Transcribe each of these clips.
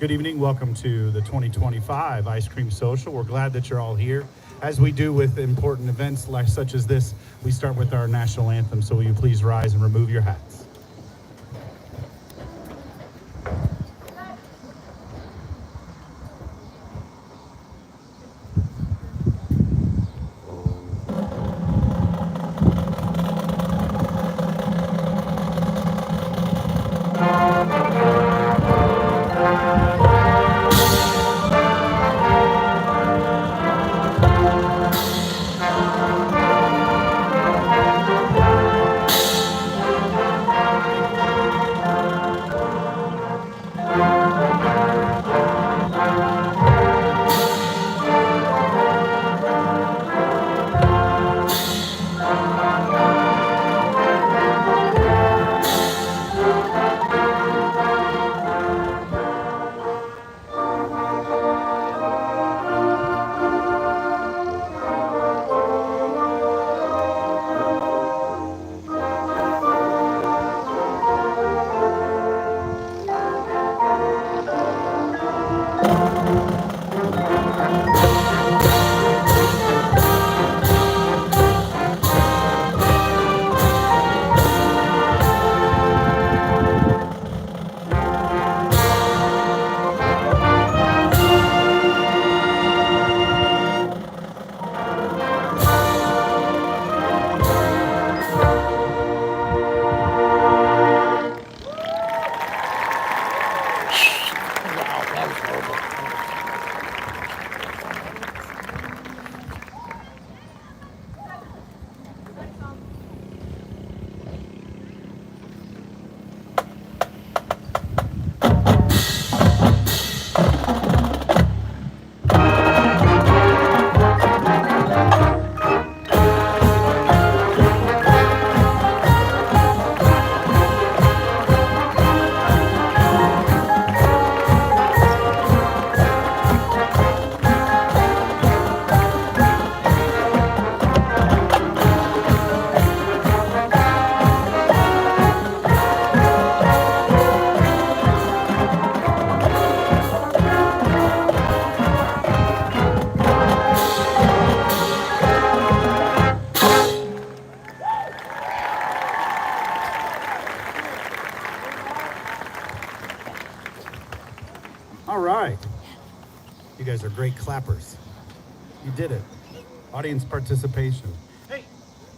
Good evening. Welcome to the 2025 Ice Cream Social. We're glad that you're all here. As we do with important events like such as this, we start with our national anthem. So will you please rise and remove your hats? All right. You guys are great clappers. You did it. Audience participation. Hey.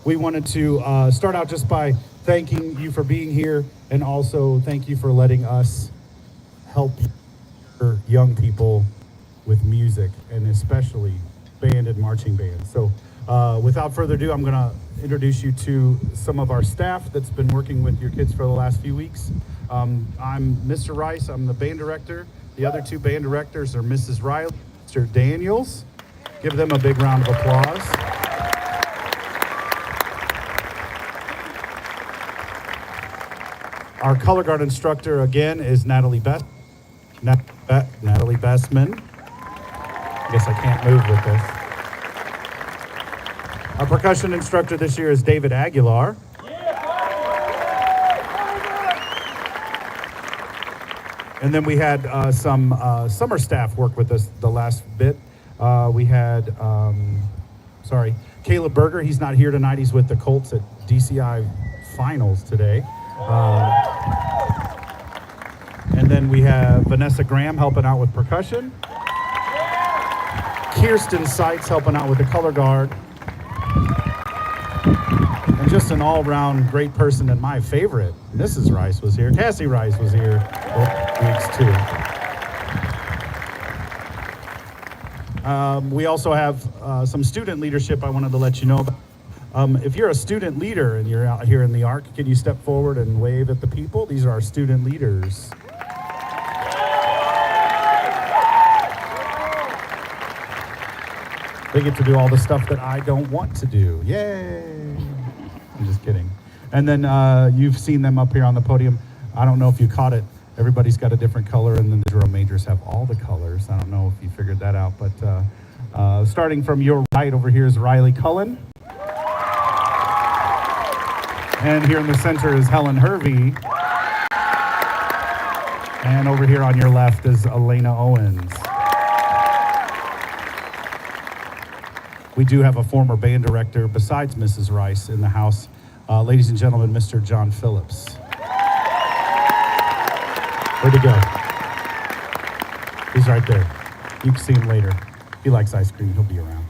We wanted to start out just by thanking you for being here, and also thank you for letting us help your young people with music, and especially band and marching band. So without further ado, I'm gonna introduce you to some of our staff that's been working with your kids for the last few weeks. I'm Mr. Rice, I'm the band director. The other two band directors are Mrs. Riley, Mr. Daniels. Give them a big round of applause. Our color guard instructor again is Natalie Bestman. I guess I can't move with this. Our percussion instructor this year is David Aguilar. And then we had some summer staff work with us the last bit. We had, Caleb Berger. He's not here tonight. He's with the Colts at DCI Finals today. And then we have Vanessa Graham helping out with percussion. Kirsten Seitz helping out with the color guard. And just an all-round great person, and my favorite, Mrs. Rice was here. Cassie Rice was here weeks too. We also have some student leadership I wanted to let you know about. If you're a student leader and you're out here in the ARC, can you step forward and wave at the people? These are our student leaders. They get to do all the stuff that I don't want to do. Yay! I'm just kidding. And then you've seen them up here on the podium. I don't know if you caught it. Everybody's got a different color, and then the drum majors have all the colors. I don't know if you figured that out, but starting from your right over here is Riley Cullen. And here in the center is Helen Hervey. And over here on your left is Elena Owens. We do have a former band director besides Mrs. Rice in the house. Ladies and gentlemen, Mr. John Phillips. Where'd he go? He's right there. You can see him later. He likes ice cream. He'll be around.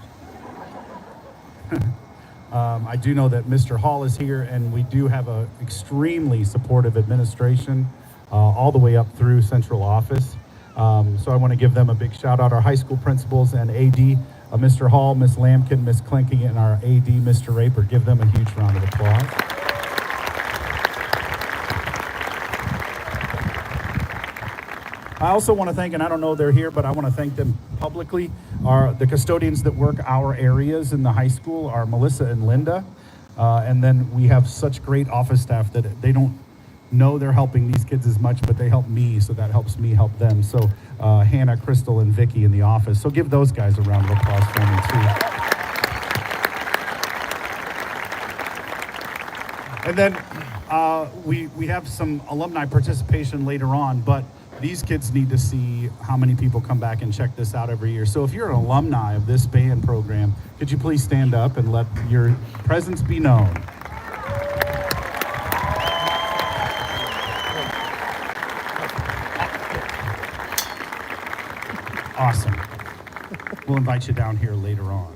I do know that Mr. Hall is here, and we do have an extremely supportive administration all the way up through central office. So I want to give them a big shout out. Our high school principals and AD, Mr. Hall, Miss Lampkin, Miss Klinke, and our AD, Mr. Raper. Give them a huge round of applause. I also want to thank, and I don't know they're here, but I want to thank them publicly. The custodians that work our areas in the high school are Melissa and Linda. And then we have such great office staff that they don't know they're helping these kids as much, but they help me, so that helps me help them. So Hannah, Crystal, and Vicky in the office. So give those guys a round of applause for me too. And then we have some alumni participation later on, but these kids need to see how many people come back and check this out every year. So if you're an alumni of this band program, could you please stand up and let your presence be known? Awesome. We'll invite you down here later on.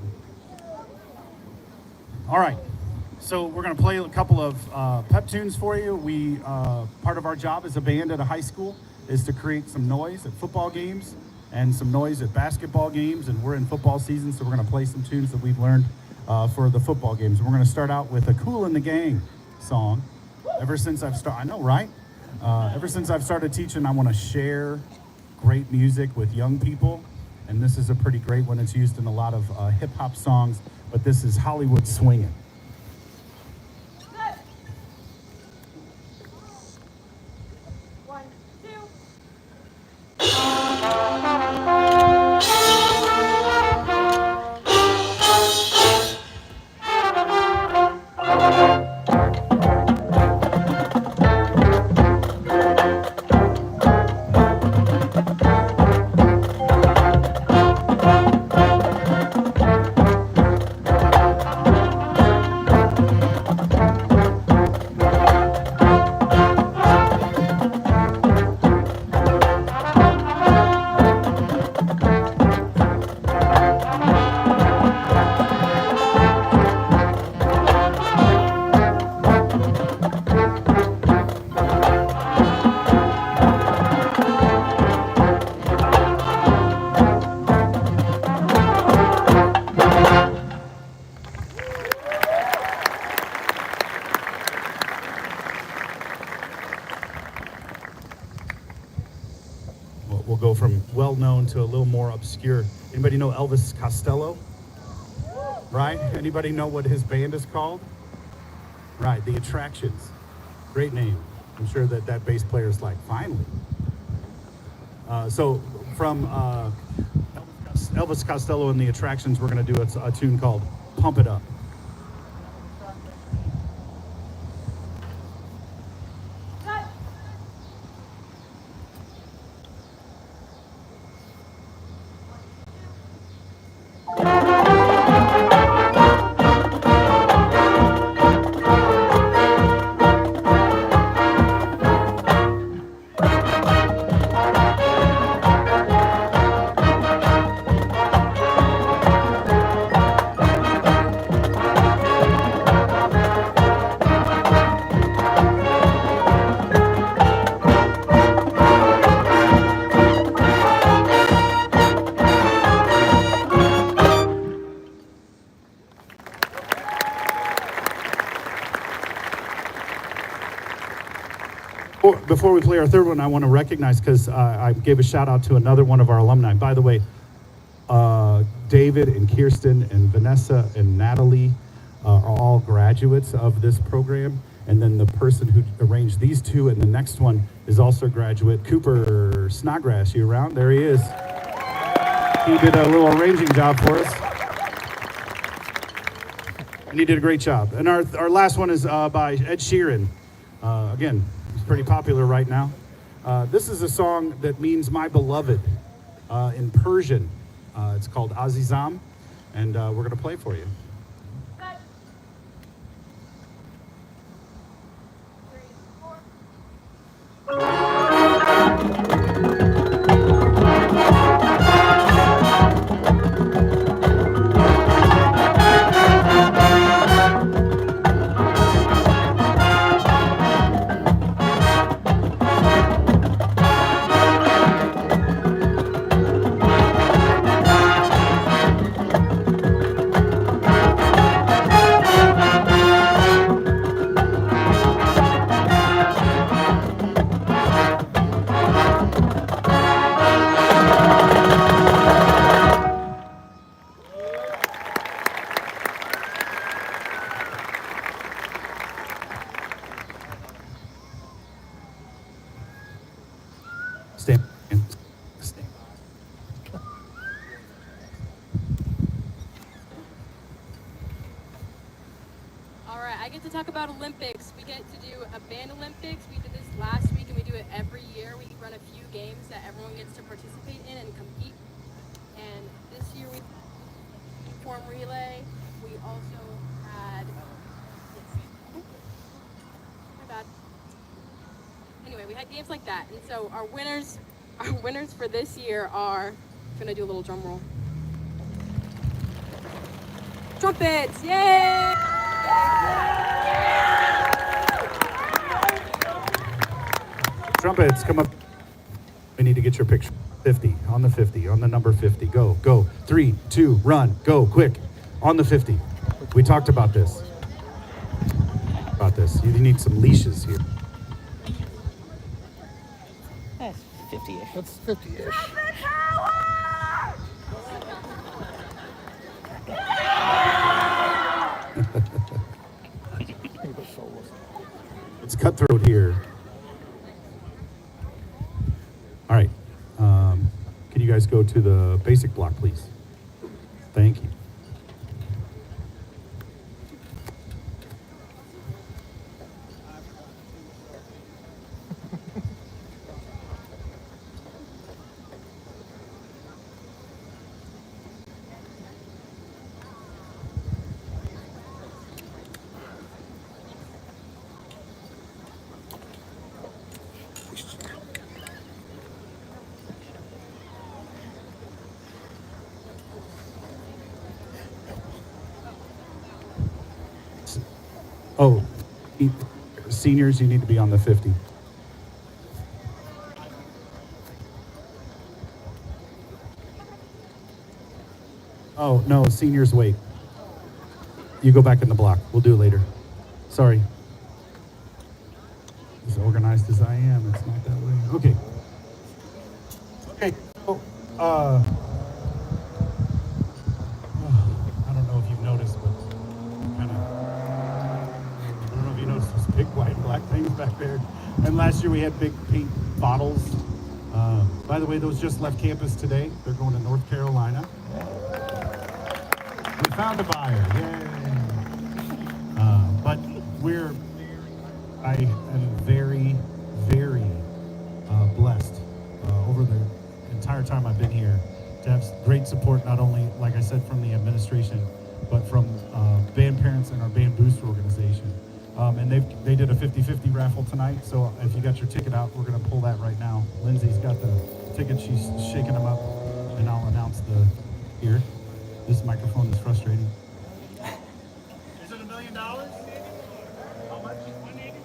All right. So we're going to play a couple of pep tunes for you. Part of our job as a band at a high school is to create some noise at football games and some noise at basketball games. And we're in football season, so we're going to play some tunes that we've learned for the football games. We're going to start out with a Kool in the Gang song. Ever since I've started, I know, right? Ever since I've started teaching, I want to share great music with young people. And this is a pretty great one. It's used in a lot of hip hop songs, but this is Hollywood Swingin'. We'll go from well-known to a little more obscure. Anybody know Elvis Costello? Right? Anybody know what his band is called? Right, The Attractions. Great name. I'm sure that bass player is like, finally. So from Elvis Costello and The Attractions, we're going to do a tune called Pump It Up. Before we play our third one, I want to recognize, because I gave a shout out to another one of our alumni. By the way, David and Kirsten and Vanessa and Natalie are all graduates of this program. And then the person who arranged these two and the next one is also a graduate. Cooper Snodgrass, you around? There he is. He did a little arranging job for us. And he did a great job. And our last one is by Ed Sheeran. Again, he's pretty popular right now. This is a song that means my beloved in Persian. It's called Azizam, and we're going to play for you. Stand. Stand. All right, I get to talk about Olympics. We get to do a band Olympics. We did this last week, and we do it every year. We run a few games that everyone gets to participate in and compete. And this year we form relay. We also had. My bad. Anyway, we had games like that, and so our winners for this year are. I'm gonna do a little drum roll. Trumpets! Yay! Trumpets, come up. We need to get your picture. 50, on the 50, on the number 50. Go, go. 3, 2, run, go, quick. On the 50. We talked about this. You need some leashes here. That's 50-ish. That's 50-ish. It's cutthroat here. All right. Can you guys go to the basic block, please? Thank you. Oh, seniors, you need to be on the 50. Oh, no, seniors wait. You go back in the block. We'll do it later. Sorry. As organized as I am, it's not that way. Okay. Okay. So, I don't know if you've noticed, but kind of. I don't know if you noticed those big white and black things back there. And last year we had big pink bottles. By the way, those just left campus today. They're going to North Carolina. We found a buyer. Yay! But I am very, very blessed over the entire time I've been here to have great support, not only, like I said, from the administration, but from band parents and our band booster organization. And they did a 50-50 raffle tonight, so if you got your ticket out, we're going to pull that right now. Lindsay's got the ticket, she's shaking them up, and I'll announce here. This microphone is frustrating. Is it $1 million? How much? 181.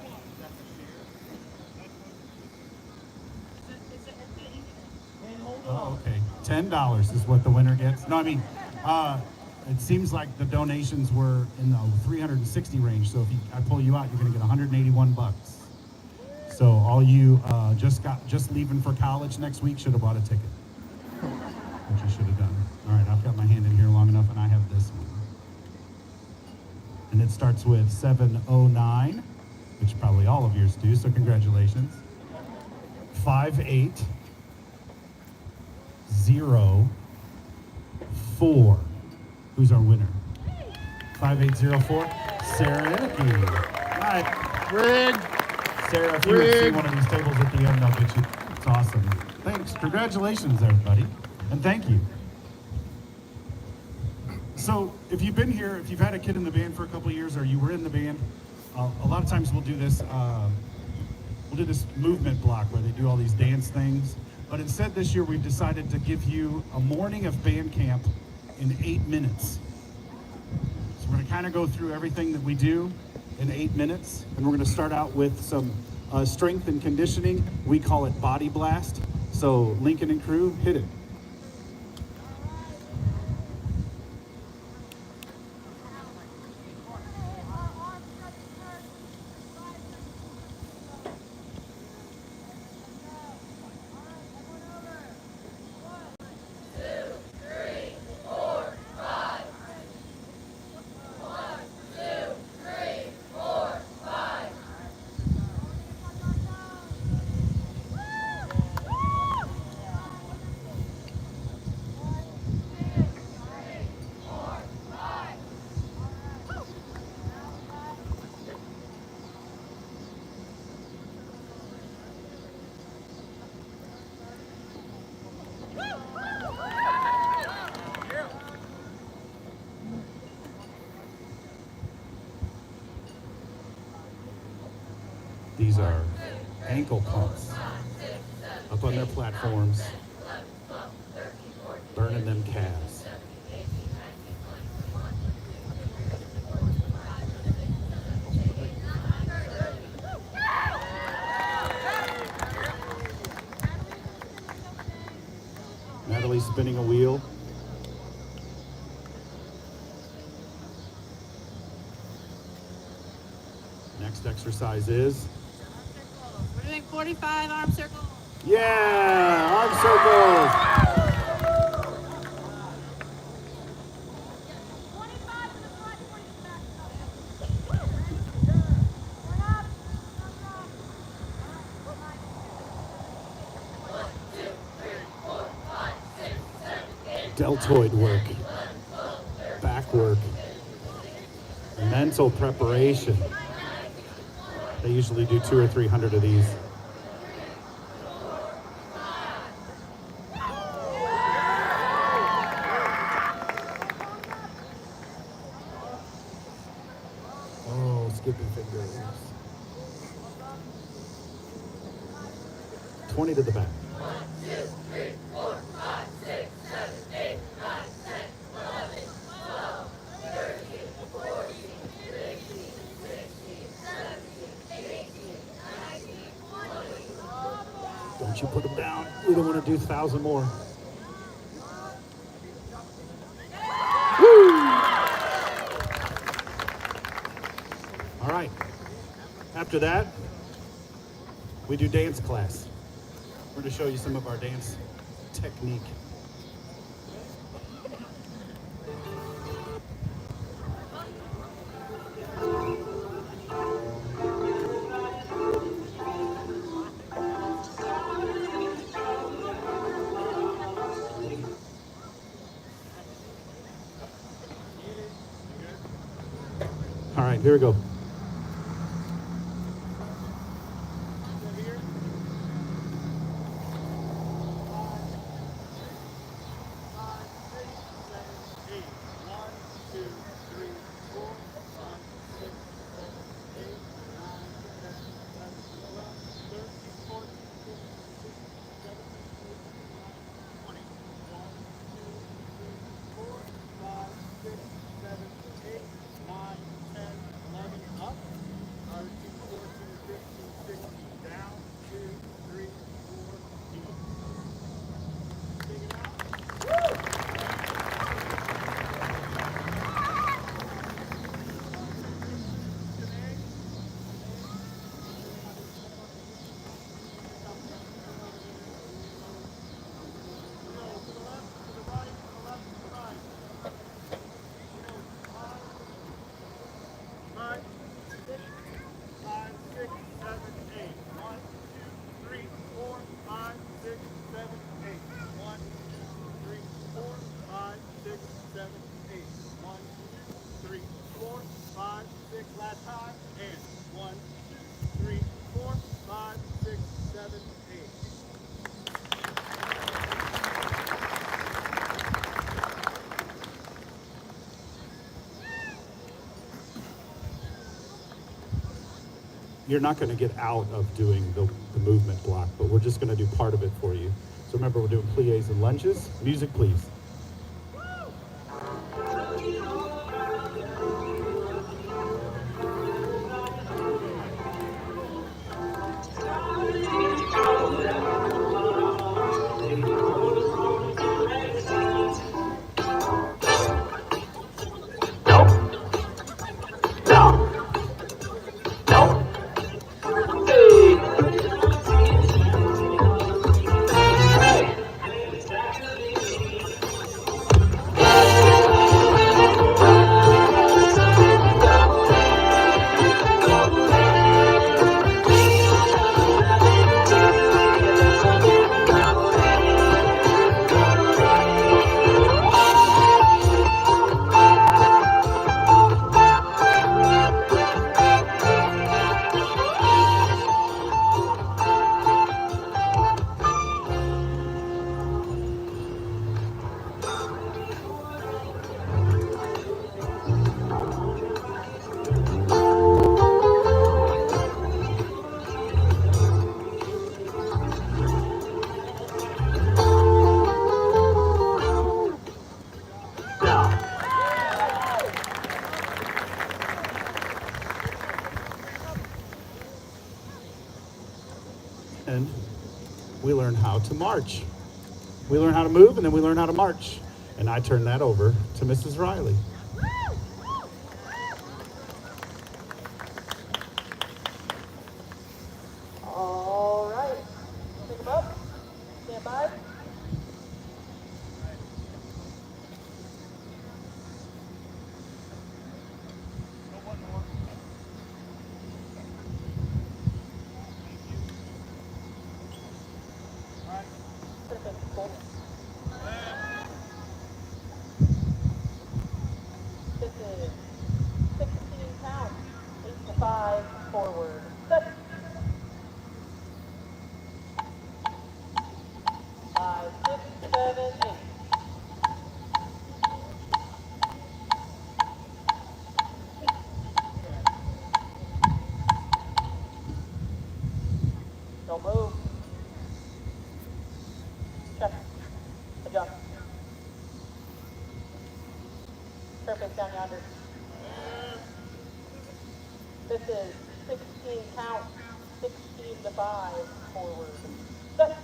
Oh, okay. $10 is what the winner gets. No, I mean, it seems like the donations were in the 360 range. So if I pull you out, you're going to get 181 bucks. So all you just leaving for college next week should have bought a ticket. What you should have done. All right, I've got my hand in here long enough, and I have this one. And it starts with 709, which probably all of yours do. So congratulations. 5804. Who's our winner? 5804. Sarah Inicky. All right. Rig. Sarah, if you would see one of these tables at the end, I'll get you. It's awesome. Thanks. Congratulations, everybody. And thank you. So if you've been here, if you've had a kid in the band for a couple of years or you were in the band, a lot of times we'll do this movement block where they do all these dance things. But instead this year we've decided to give you a morning of band camp in 8 minutes. So we're going to kind of go through everything that we do in 8 minutes. And we're going to start out with some strength and conditioning. We call it body blast. So Lincoln and crew, hit it. These are ankle pumps up on their platforms, burning them calves. Natalie's spinning a wheel. Next exercise is? We're doing 45 arm circles. Yeah, arm circles. Deltoid work, back work, mental preparation. They usually do 200 or 300 of these. Oh, skipping fingers. 20 to the back. 1, 2, 3, 4, 5, 6, 7, 8, 9, 10, 11, 12, 13, 14, 15, 16, 17, 18, 19, 20. Don't you put them down. We don't want to do 1,000 more. Woo! All right. After that, we do dance class. We're going to show you some of our dance technique. All right, here we go. 4, 5, 6, 7, 8. You're not going to get out of doing the movement block, but we're just going to do part of it for you. So remember, we're doing plies and lunges. Music, please. And we learn how to march. We learn how to move, and then we learn how to march. And I turn that over to Mrs. Riley. All right. Pick them up. Stand by. Perfect. Cool. This is 16 count. 8 to 5 forward. Set. 5, 6, 7, 8. Don't move. Check. Adjust. Perfect down yonder. This is 16 count. 16 to 5 forward. Set.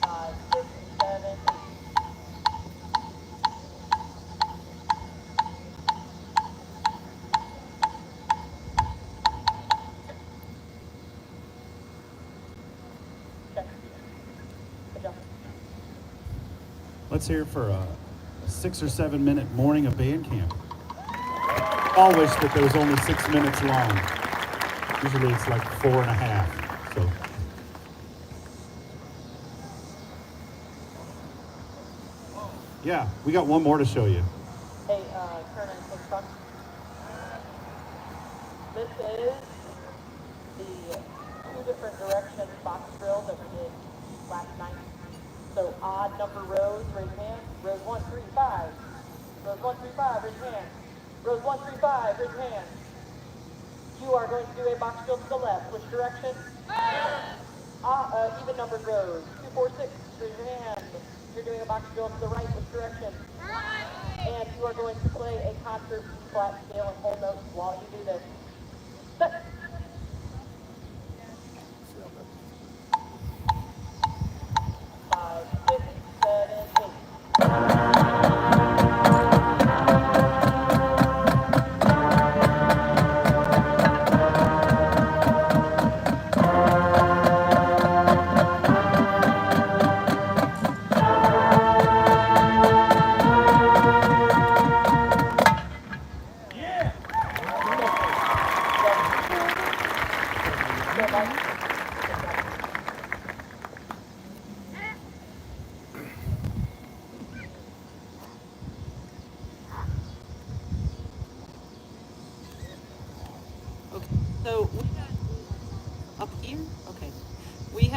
5, 6, 7, 8. Check. Adjust. Let's hear it for a 6 or 7 minute morning of band camp. All wish that there was only 6 minutes long. Usually it's like 4.5. So. Yeah, we got one more to show you. Hey, Kernan, take truck. This is the 2 different direction box drill that we did last night. So odd number rows, raise your hand. Rows 1, 3, 5. Rows 1, 3, 5, raise your hand. Rows 1, 3, 5, raise your hand. You are going to do a box drill to the left. Which direction? Even numbered rows. 2, 4, 6, raise your hand. You're doing a box drill to the right. Which direction? And you are going to play a concert flat scale and whole notes while you do this. Set. 5, 6, 7, 8.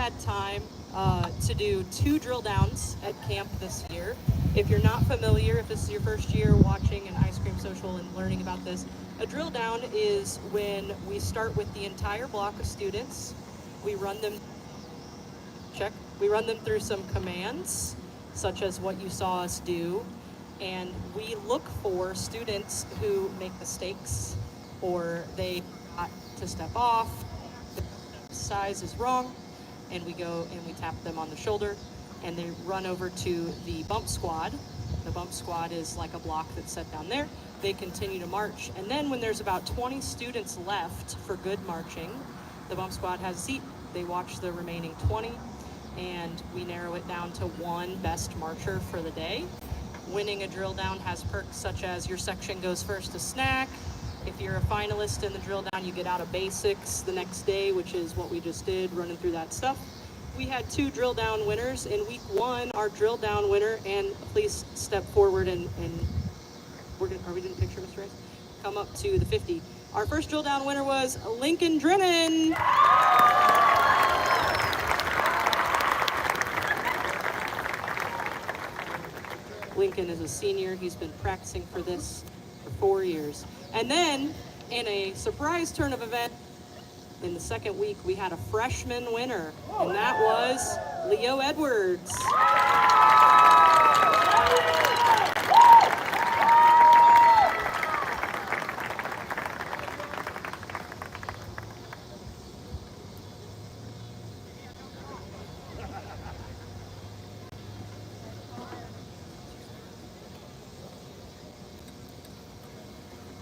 had time to do 2 drill downs at camp this year. If you're not familiar, if this is your first year watching an Ice Cream Social and learning about this, a drill down is when we start with the entire block of students. We run them through some commands, such as what you saw us do, and we look for students who make mistakes or they got to step off, the size is wrong, and we go and we tap them on the shoulder, and they run over to the bump squad. The bump squad is like a block that's set down there. They continue to march, and then when there's about 20 students left for good marching, the bump squad has a seat. They watch the remaining 20, and we narrow it down to 1 best marcher for the day. Winning a drill down has perks such as your section goes first to snack. If you're a finalist in the drill down, you get out of basics the next day, which is what we just did, running through that stuff. We had 2 drill down winners. In week 1, our drill down winner, and please step forward and are we doing a picture, Mr. Rice? Come up to the 50. Our first drill down winner was Lincoln Drennan. Lincoln is a senior. He's been practicing for this for 4 years. And then, in a surprise turn of events, in the second week, we had a freshman winner, and that was Leo Edwards.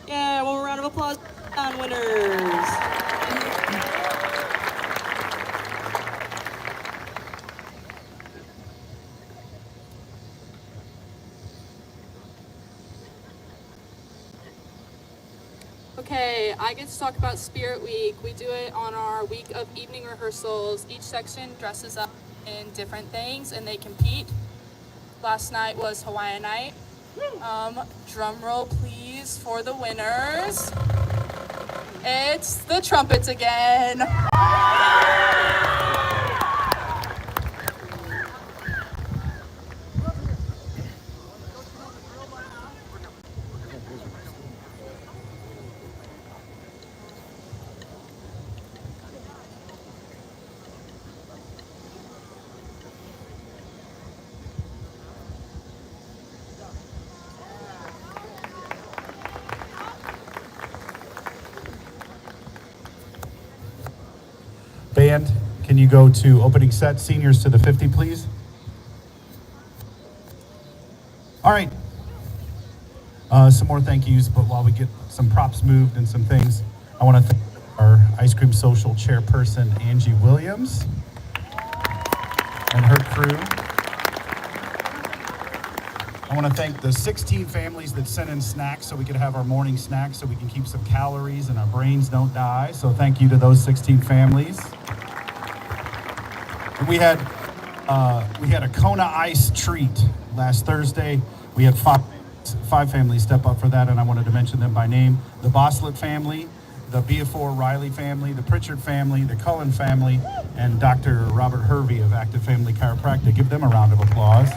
Yeah, one more round of applause on winners. Okay, I get to talk about Spirit Week. We do it on our week of evening rehearsals. Each section dresses up in different things and they compete. Last night was Hawaiian night. Drum roll please for the winners. It's the trumpets again. Band, can you go to opening set, seniors to the 50, please? All right. Some more thank yous, but while we get some props moved and some things, I want to thank our Ice Cream Social chairperson, Angie Williams, and her crew. I want to thank the 16 families that sent in snacks so we could have our morning snacks so we can keep some calories and our brains don't die. So thank you to those 16 families. And we had a Kona Ice treat last Thursday. We had five families step up for that, and I wanted to mention them by name. The Bosslet family, the Beafor Riley family, the Pritchard family, the Cullen family, and Dr. Robert Hervey of Active Family Chiropractic. Give them a round of applause.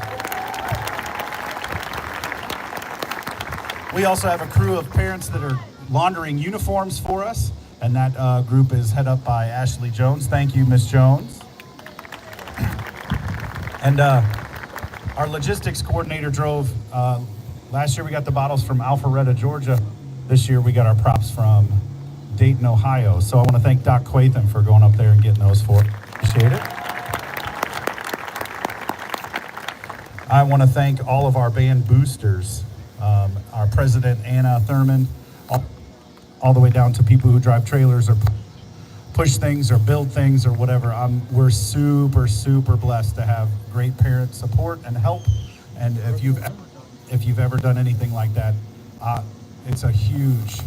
We also have a crew of parents that are laundering uniforms for us, and that group is head up by Ashley Jones. Thank you, Miss Jones. And our logistics coordinator drove, last year we got the bottles from Alpharetta, Georgia. This year we got our props from Dayton, Ohio. So I want to thank Doc Quatham for going up there and getting those for us. Appreciate it. I want to thank all of our band boosters, our president, Anna Thurman, all the way down to people who drive trailers or push things or build things or whatever. We're super, super blessed to have great parent support and help. And if you've ever done anything like that, it's a huge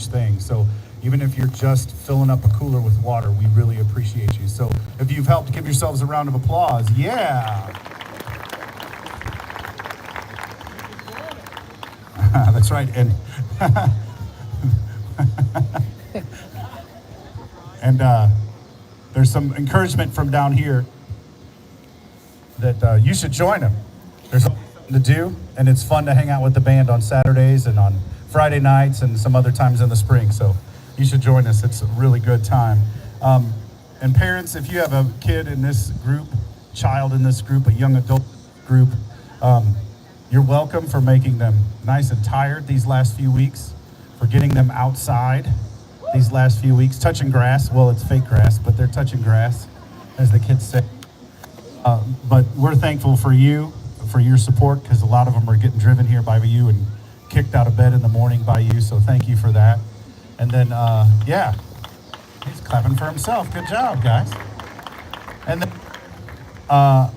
thing. So even if you're just filling up a cooler with water, we really appreciate you. So if you've helped, give yourselves a round of applause. Yeah. That's right. And there's some encouragement from down here that you should join them. There's something to do, and it's fun to hang out with the band on Saturdays and on Friday nights and some other times in the spring. So you should join us. It's a really good time. And parents, if you have a kid in this group, child in this group, a young adult group, you're welcome for making them nice and tired these last few weeks, for getting them outside these last few weeks, touching grass. Well, it's fake grass, but they're touching grass, as the kids say. But we're thankful for you, for your support, because a lot of them are getting driven here by you and kicked out of bed in the morning by you, so thank you for that. And then, yeah, he's clapping for himself. Good job, guys. And then, I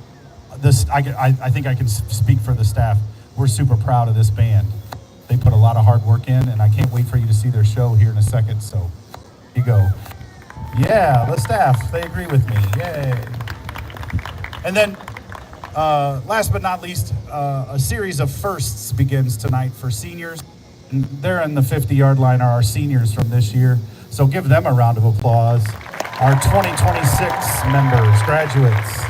think I can speak for the staff. We're super proud of this band. They put a lot of hard work in, and I can't wait for you to see their show here in a second, so here you go. Yeah, the staff, they agree with me. Yay. And then, last but not least, a series of firsts begins tonight for seniors. And they're in the 50-yard line are our seniors from this year. So give them a round of applause. Our 2026 members, graduates.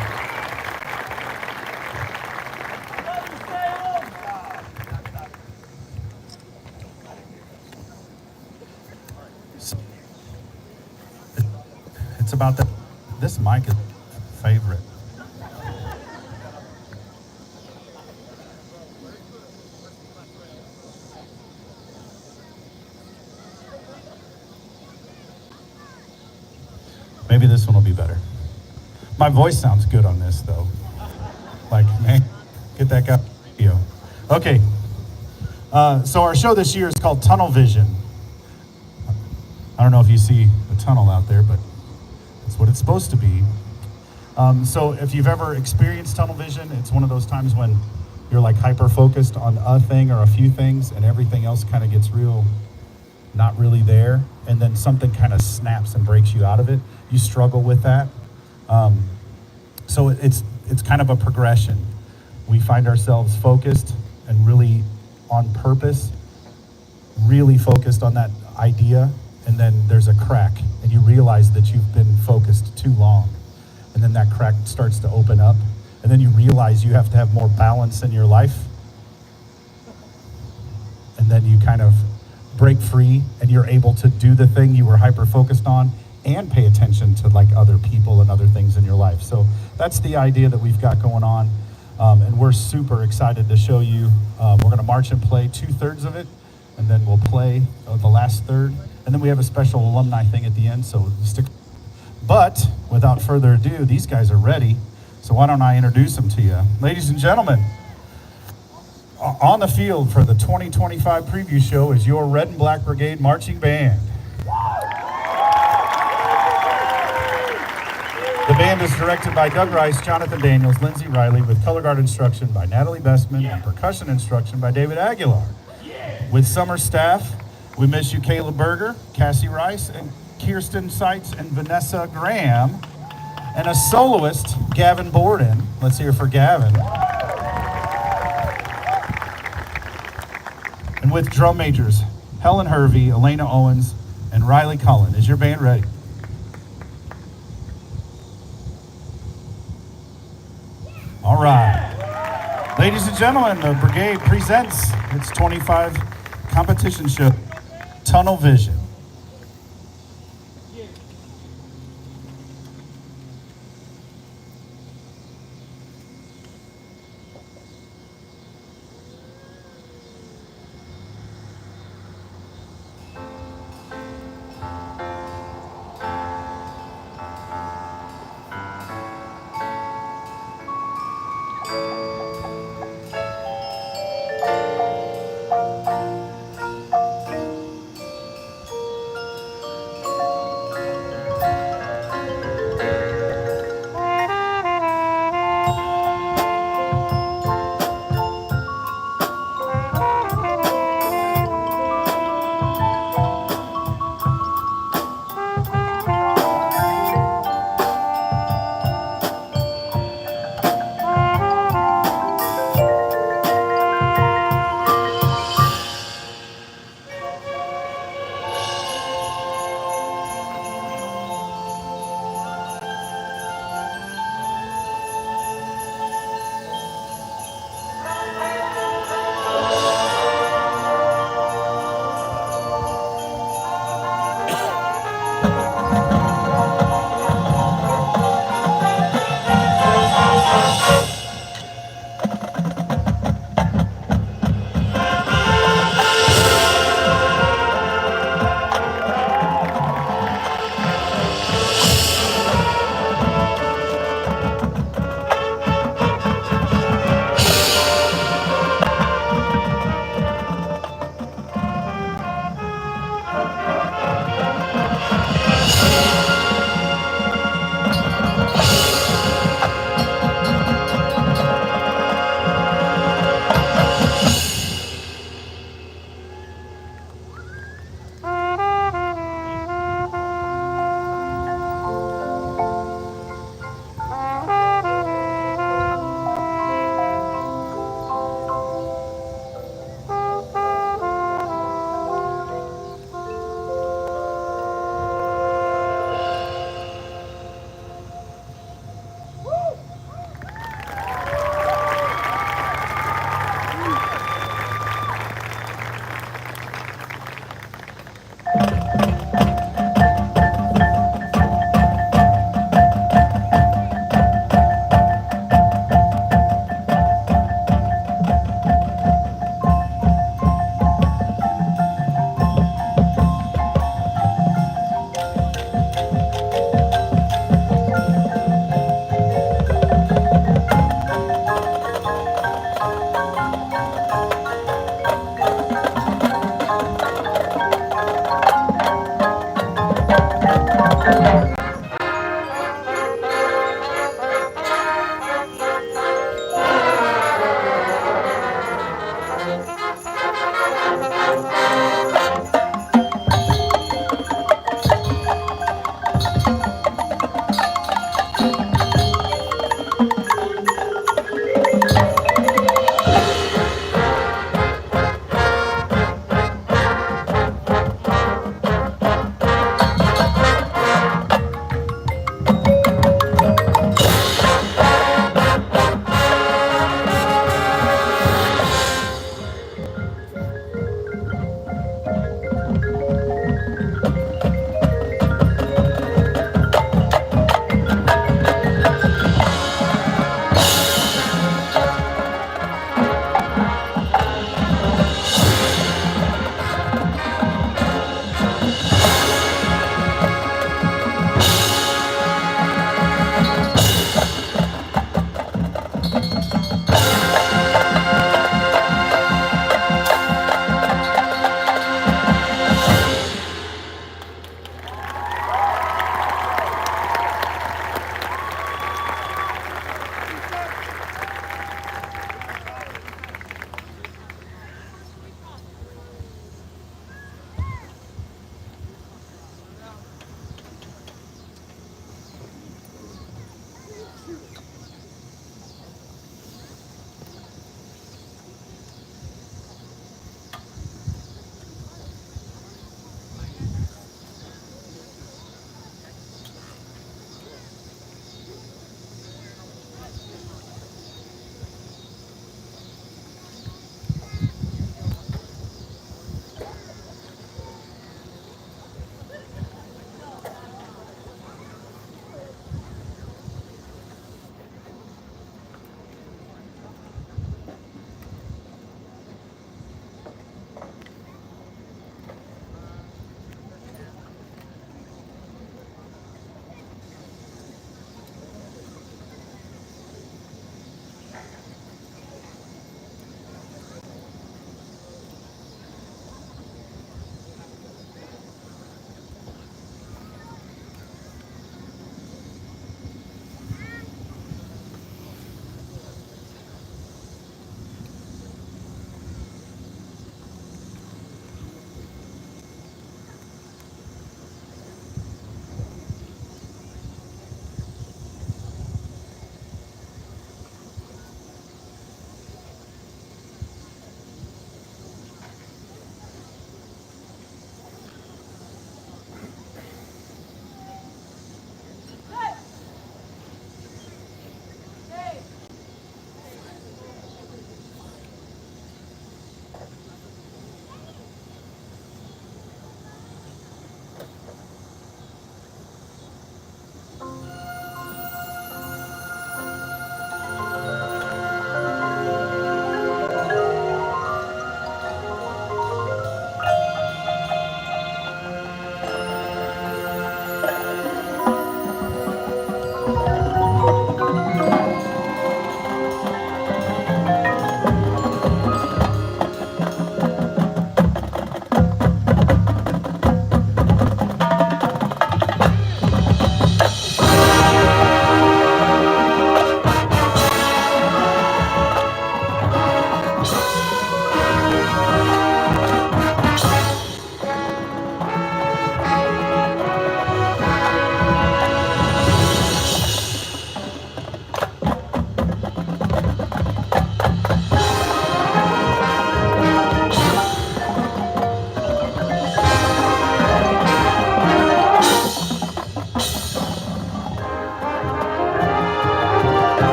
It's about that. This mic is favorite. Maybe this one will be better. My voice sounds good on this, though. Like, man, get that guy. Okay. So our show this year is called Tunnel Vision. I don't know if you see a tunnel out there, but that's what it's supposed to be. So if you've ever experienced tunnel vision, it's one of those times when you're like hyper-focused on a thing or a few things, and everything else kind of gets not really there, and then something kind of snaps and breaks you out of it. You struggle with that. So it's kind of a progression. We find ourselves focused and really on purpose, really focused on that idea, and then there's a crack, and you realize that you've been focused too long. And then that crack starts to open up, and then you realize you have to have more balance in your life. And then you kind of break free, and you're able to do the thing you were hyper-focused on and pay attention to like other people and other things in your life. So that's the idea that we've got going on. And we're super excited to show you. We're going to march and play 2/3 of it, and then we'll play the last third. And then we have a special alumni thing at the end, so stick. But without further ado, these guys are ready. So why don't I introduce them to you? Ladies and gentlemen, on the field for the 2025 preview show is your Red and Black Brigade marching band. The band is directed by Doug Rice, Jonathan Daniels, Lindsay Riley, with color guard instruction by Natalie Bestman and percussion instruction by David Aguilar. With summer staff, we miss you Caleb Berger, Cassie Rice, and Kirsten Seitz and Vanessa Graham, and a soloist, Gavin Borden. Let's hear for Gavin. And with drum majors, Helen Hervey, Elena Owens, and Riley Cullen. Is your band ready? All right. Ladies and gentlemen, the Brigade presents its 25 competition show, Tunnel Vision.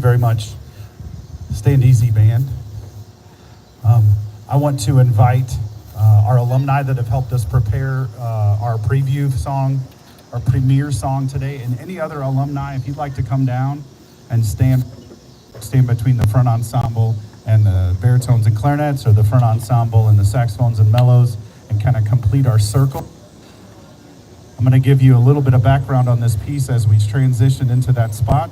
very much. Stand easy, band. I want to invite our alumni that have helped us prepare our preview song, our premiere song today, and any other alumni, if you'd like to come down and stand between the front ensemble and the baritones and clarinets, or the front ensemble and the saxophones and mellows, and kind of complete our circle. I'm going to give you a little bit of background on this piece as we transition into that spot.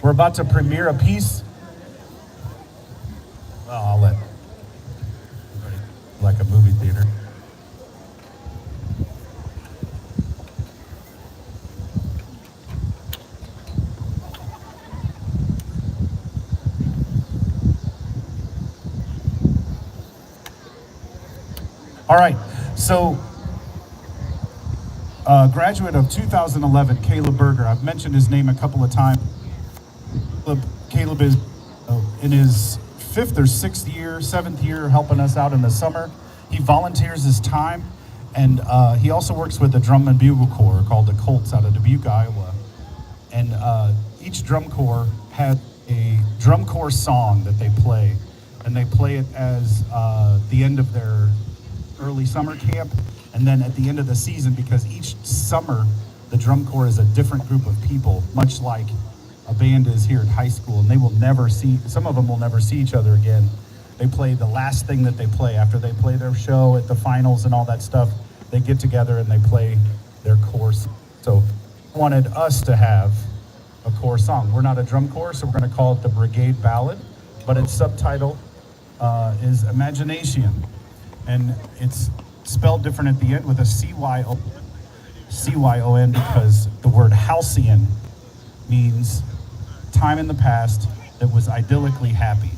We're about to premiere a piece. Well, I'll let like a movie theater. All right, so graduate of 2011, Caleb Berger. I've mentioned his name a couple of times. Caleb is in his 5th or 7th year helping us out in the summer. He volunteers his time, and he also works with a drum and bugle corps called the Colts out of Dubuque, Iowa. And each drum corps had a drum corps song that they play, and they play it as the end of their early summer camp, and then at the end of the season, because each summer the drum corps is a different group of people, much like a band is here at high school, and some of them will never see each other again. They play the last thing that they play after they play their show at the finals and all that stuff. They get together and they play their course. So I wanted us to have a corps song. We're not a drum corps, so we're going to call it the Brigade Ballad, but its subtitle is Imagination. And it's spelled different at the end with a C-Y-O-N, because the word halcyon means time in the past that was idyllically happy.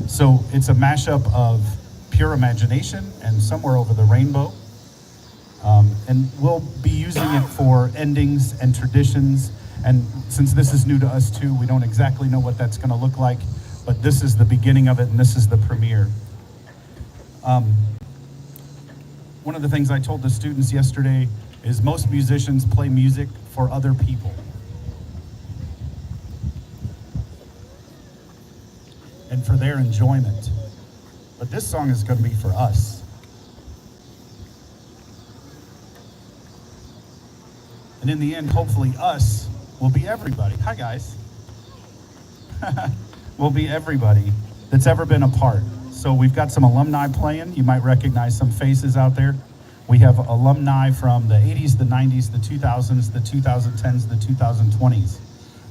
So it's a mashup of pure imagination and Somewhere Over the Rainbow. And we'll be using it for endings and traditions. And since this is new to us too, we don't exactly know what that's going to look like, but this is the beginning of it, and this is the premiere. One of the things I told the students yesterday is most musicians play music for other people. And for their enjoyment. But this song is going to be for us. And in the end, hopefully us will be everybody. Hi, guys. Will be everybody that's ever been a part. So we've got some alumni playing. You might recognize some faces out there. We have alumni from the 80s, the 90s, the 2000s, the 2010s, the 2020s.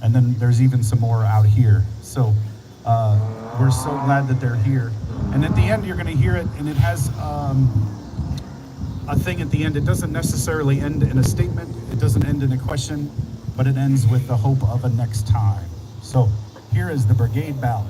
And then there's even some more out here. So we're so glad that they're here. And at the end, you're going to hear it, and it has a thing at the end. It doesn't necessarily end in a statement. It doesn't end in a question, but it ends with the hope of a next time. So here is the Brigade Ballad.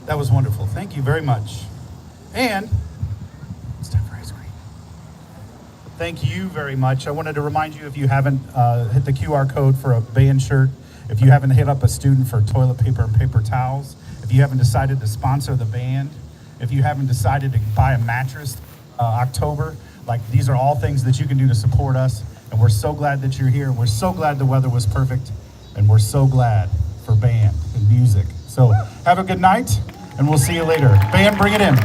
That was wonderful. Thank you very much. And it's time for ice cream. Thank you very much. I wanted to remind you, if you haven't hit the QR code for a band shirt, if you haven't hit up a student for toilet paper and paper towels, if you haven't decided to sponsor the band, if you haven't decided to buy a mattress October, like, these are all things that you can do to support us. And we're so glad that you're here. We're so glad the weather was perfect. And we're so glad for band and music. So have a good night, and we'll see you later. Band, bring it in.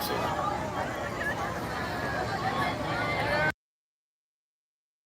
You're